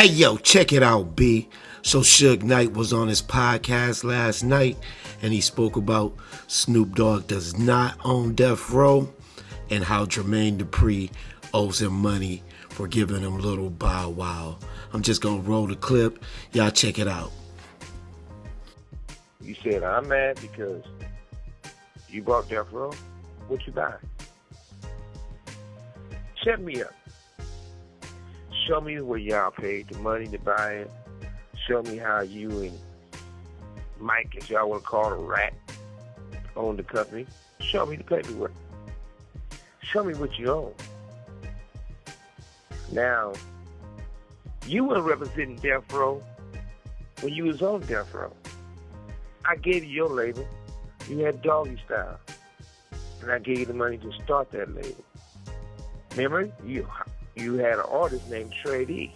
Hey yo, check it out, B. So Suge Knight was on his podcast last night and he spoke about Snoop Dogg does not own Death Row and how Jermaine Dupri owes him money for giving him little Bow Wow. I'm just gonna roll the clip. Y'all check it out. You said, I'm mad because you bought Death Row? What you buy? Set me up. Show me where y'all paid the money to buy it. Show me how you and Mike, as y'all want to call the rat, own the company. Show me the paperwork. Show me what you own. Now, you were representing Death Row when you was on Death Row. I gave you your label. You had Doggy Style. And I gave you the money to start that label. Remember, you had an artist named Trade E.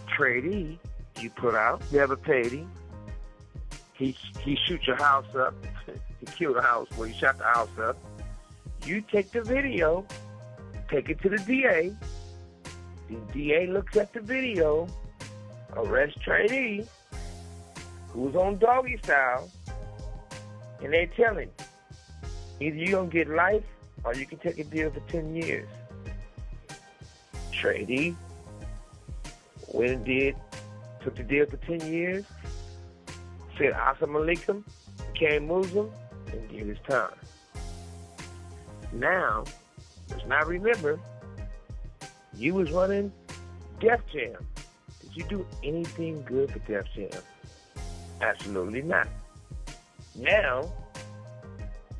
Trade E, you put out, never paid him. He shoot your house up. He killed the house. Well, he shot the house up. You take the video, take it to the DA. The DA looks at the video, arrests Trade E, who's on Doggy Style, and they tell him, either you're going to get life or you can take a deal for 10 years. Trade E went and took the deal for 10 years, said Assalamu alaikum, became Muslim, and did his time. Now, let's not remember, you was running Def Jam. Did you do anything good for Def Jam? Absolutely not. Now,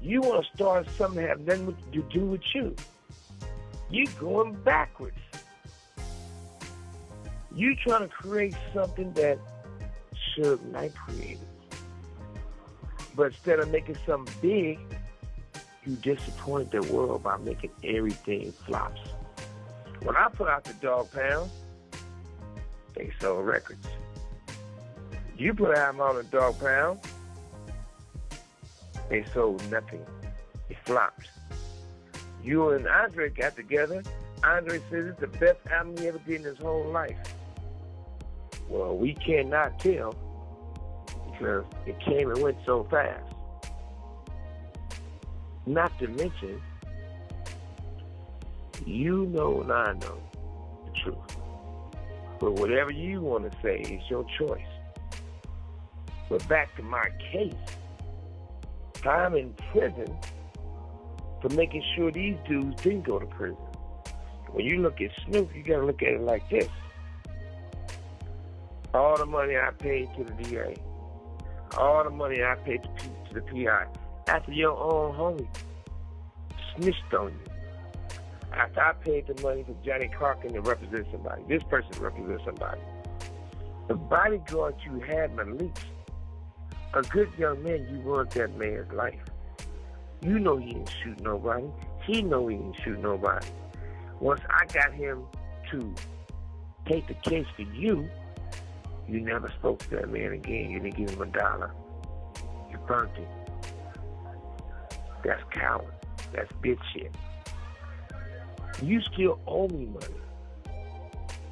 you want to start something that has nothing to do with you. You're going backwards. You trying to create something that Suge Knight created. But instead of making something big, you disappoint the world by making everything flops. When I put out the Dog Pound, they sold records. You put out on the Dog Pound, they sold nothing. It flopped. You and Andre got together. Andre says it's the best album he ever did in his whole life. Well, we cannot tell because it came and went so fast. Not to mention, you know and I know the truth. But whatever you want to say is your choice. But back to my case, I'm in prison for making sure these dudes didn't go to prison. When you look at Snoop, you got to look at it like this. All the money I paid to the DA, all the money I paid to the PI, after your own homie snitched on you. After I paid the money for Johnny Carkin to represent somebody, this person represents somebody. The bodyguard you had, Malik, a good young man, you ruined that man's life. You know he didn't shoot nobody. He know he didn't shoot nobody. Once I got him to take the case for you, you never spoke to that man again. You didn't give him $1. You burnt him. That's coward. That's bitch shit. You still owe me money.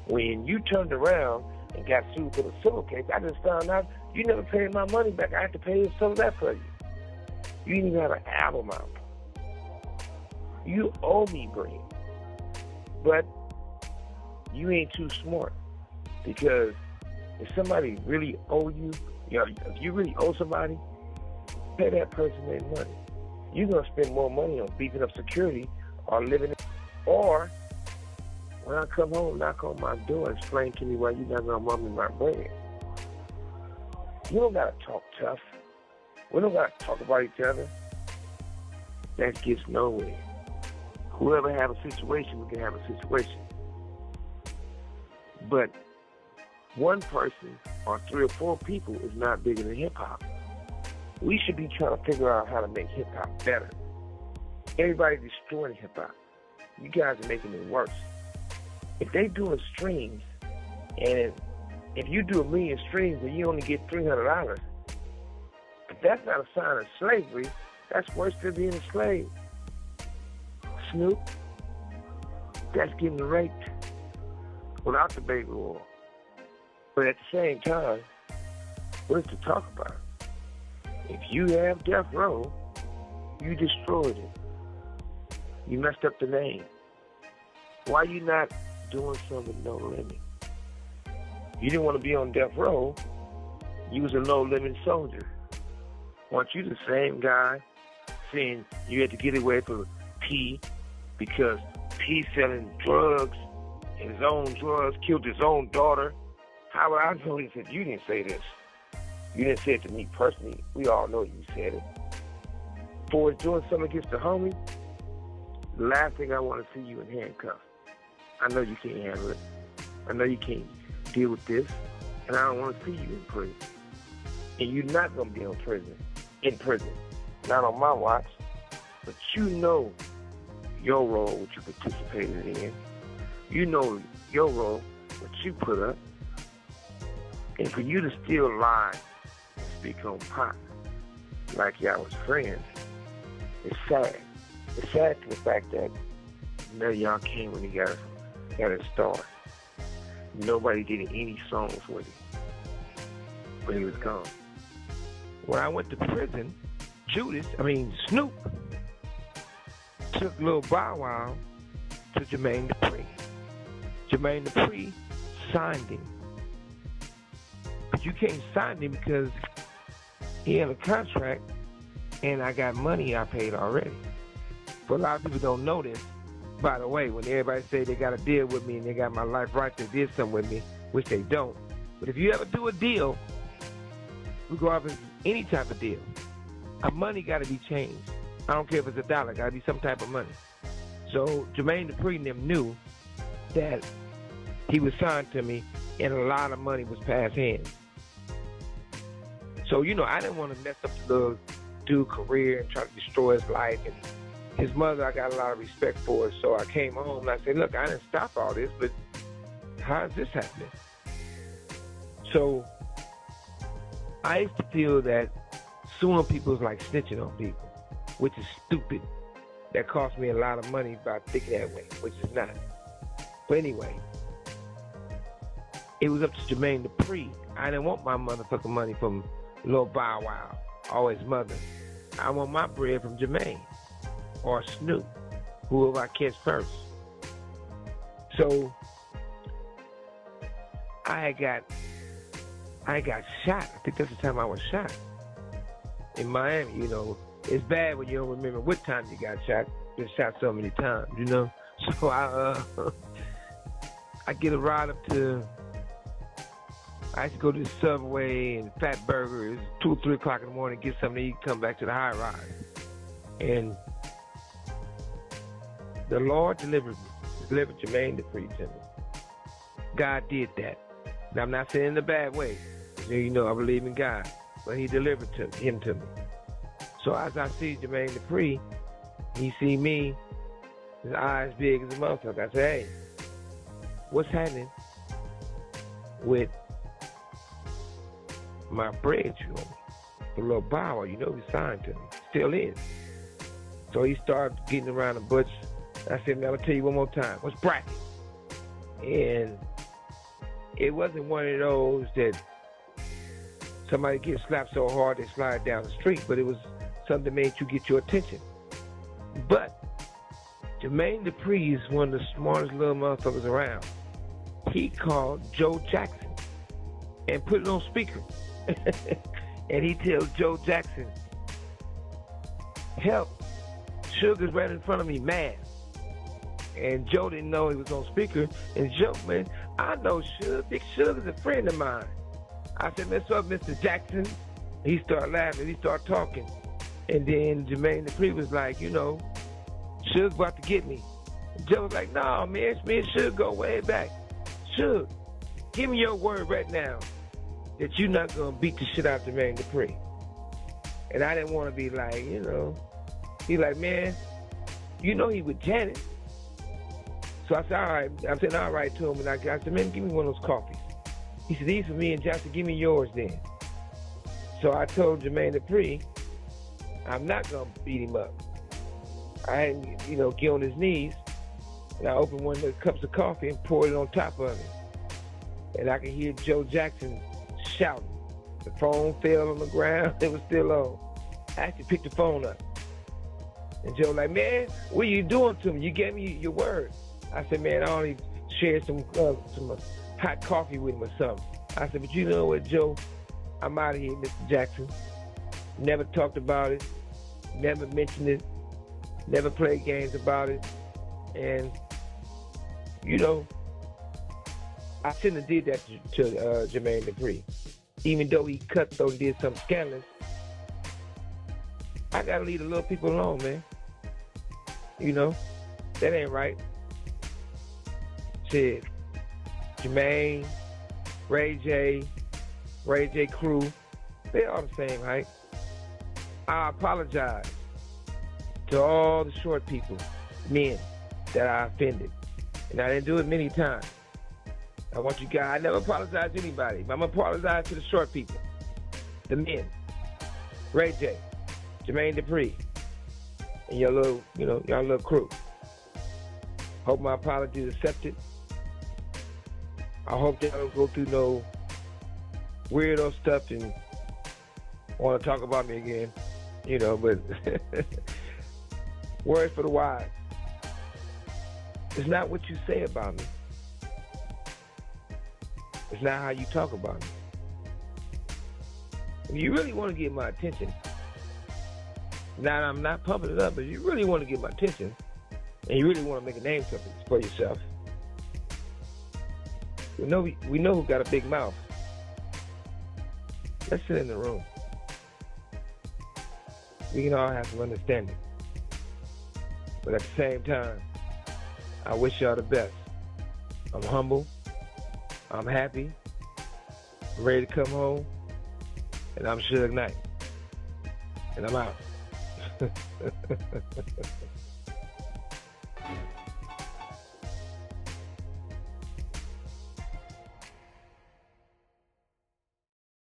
When you turned around and got sued for the civil case, I just found out you never paid my money back. I had to pay some of that for you. You didn't even have an album out. You owe me bread. But you ain't too smart. Because if somebody really owe you, if you really owe somebody, pay that person their money. You're going to spend more money on beefing up security or living, or when I come home, knock on my door, explain to me why you're not going to run me my bread. You don't got to talk tough. We don't got to talk about each other. That gets nowhere. Whoever have a situation, we can have a situation. But one person or 3 or 4 people is not bigger than hip-hop. We should be trying to figure out how to make hip-hop better. Everybody's destroying hip-hop. You guys are making it worse. If they doing streams, and if you do 1 million streams and you only get $300, if that's not a sign of slavery, that's worse than being a slave. Snoop, that's getting raped. without the baby oil. But at the same time, what is to talk about? If you have death row, you destroyed it. You messed up the name. Why you not doing something with no limit? You didn't want to be on death row. You was a no-limit soldier. Weren't you the same guy saying you had to get away from P because P selling drugs, and his own drugs, killed his own daughter? How would I know this if you didn't say this? You didn't say it to me personally. We all know you said it. For doing something against the homie, the last thing I want to see you in handcuffs. I know you can't handle it. I know you can't deal with this, and I don't want to see you in prison. And you're not going to be in prison. Not on my watch. But you know your role, what you participated in. You know your role, what you put up. And for you to still lie and speak on Pop like y'all was friends, it's sad. It's sad to the fact that none of y'all came when he got his start. Nobody did any songs with him when he was gone. When I went to prison, Snoop took Lil Bow Wow to Jermaine Dupri. Jermaine Dupri signed him. But you can't sign him because he had a contract and I got money I paid already. But a lot of people don't know this. By the way, when everybody say they got a deal with me and they got my life right, they did something with me, which they don't. But if you ever do a deal, we go off as any type of deal. Our money got to be changed. I don't care if it's $1, got to be some type of money. So Jermaine Dupri and them knew that he was signed to me and a lot of money was passed hands. So, I didn't want to mess up the little dude's career and try to destroy his life. And his mother, I got a lot of respect for her. So I came home and I said, look, I didn't stop all this, but how is this happening? So I used to feel that suing people is like snitching on people, which is stupid. That cost me a lot of money by thinking that way, which is not. But anyway, it was up to Jermaine Dupri. I didn't want my motherfucking money from Lil Bow Wow or his mother. I want my bread from Jermaine or Snoop, whoever I catch first. So I got shot. I think that's the time I was shot in Miami. It's bad when you don't remember what time you got shot. Been shot so many times, So I get a ride up to. I used to go to the Subway and Fat Burgers 2 or 3 o'clock in the morning, get something to eat, come back to the high rise. And the Lord delivered Jermaine Dupri to me. God did that. Now, I'm not saying in a bad way. I believe in God. But he delivered him to me. So as I see Jermaine Dupri, he see me, his eyes big as a motherfucker. I say, hey, what's happening with my bread you owe me? The Lil Bow Wow, he signed to me. Still is. So he started getting around the bush. I said, man, I'm going to tell you one more time. What's bracket? And it wasn't one of those that somebody gets slapped so hard they slide down the street, but it was something that made you get your attention. But Jermaine Dupri is one of the smartest little motherfuckers around. He called Joe Jackson and put it on speaker. And he tells Joe Jackson, help, Suge's right in front of me, mad. And Joe didn't know he was on speaker. And Joe, man, I know Suge. Big Suge is a friend of mine. I said, what's up, Mr. Jackson? He started laughing. He started talking. And then Jermaine Dupri was like, Suge about to get me. And Joe was like, no, man, me and Suge go way back. Suge, give me your word right now that you're not going to beat the shit out of Jermaine Dupri. And I didn't want to be like, He like, man, he with Janet. So I said, all right. I said, all right to him. And I said, man, give me one of those coffees. He said, these for me and Jackson, give me yours then. So I told Jermaine Dupri, I'm not going to beat him up. I had, get on his knees. And I opened one of the cups of coffee and poured it on top of it. And I could hear Joe Jackson shouting. The phone fell on the ground. It was still on. I actually picked the phone up. And Joe like, man, what are you doing to me? You gave me your word. I said, man, I only shared some hot coffee with him or something. I said, but you know what, Joe? I'm out of here, Mr. Jackson. Never talked about it. Never mentioned it. Never played games about it. And, you know, I shouldn't have did that to Jermaine Dupri. Even though he cutthroat and did something scandalous, I gotta leave the little people alone, man. You know, that ain't right. Shit, Jermaine, Ray J crew, they all the same height. I apologize to all the short people, men, that I offended. And I didn't do it many times. I want you guys, I never apologize to anybody, but I'm gonna apologize to the short people, the men, Ray J, Jermaine Dupri, and your little, you know, y'all little crew. Hope my apology is accepted. I hope y'all don't go through no weirdo stuff and want to talk about me again, you know, but words for the wise. It's not what you say about me. It's not how you talk about me. If you really want to get my attention, now I'm not pumping it up, but if you really want to get my attention, and you really want to make a name for yourself, we know who got a big mouth. Let's sit in the room. We can all have some understanding. But at the same time, I wish y'all the best. I'm humble. I'm happy. I'm ready to come home. And I'm Suge Knight. And I'm out.